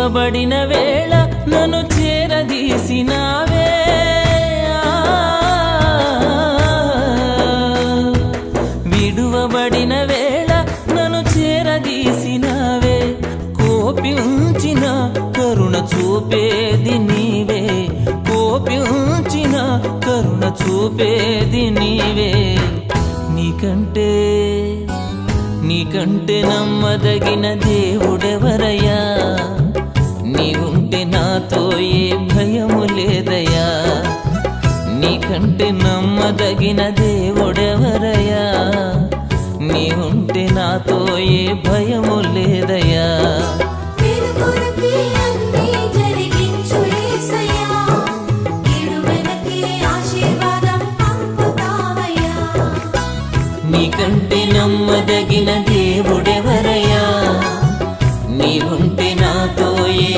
విడువబడిన వేళ నన్ను చేరదీసినావే, విడువబడిన వేళ నన్ను చేరదీసినావే, కోపించిన కరుణ చూపేది నీవే, కోపించిన కరుణ చూపేది నీవే. నీకంటే నమ్మదగిన దేవుడెవరయ్యా, నీవుంటే నాతో ఏ భయము లేదయ్యా. నీకంటే నమ్మదగిన దేవుడెవరయ్యా, నీవుంటే నాతో ఏ భయము లేదయ్యా. నీకంటే నమ్మదగిన దేవుడెవరయ్యా, నీవుంటే నాతో ఏ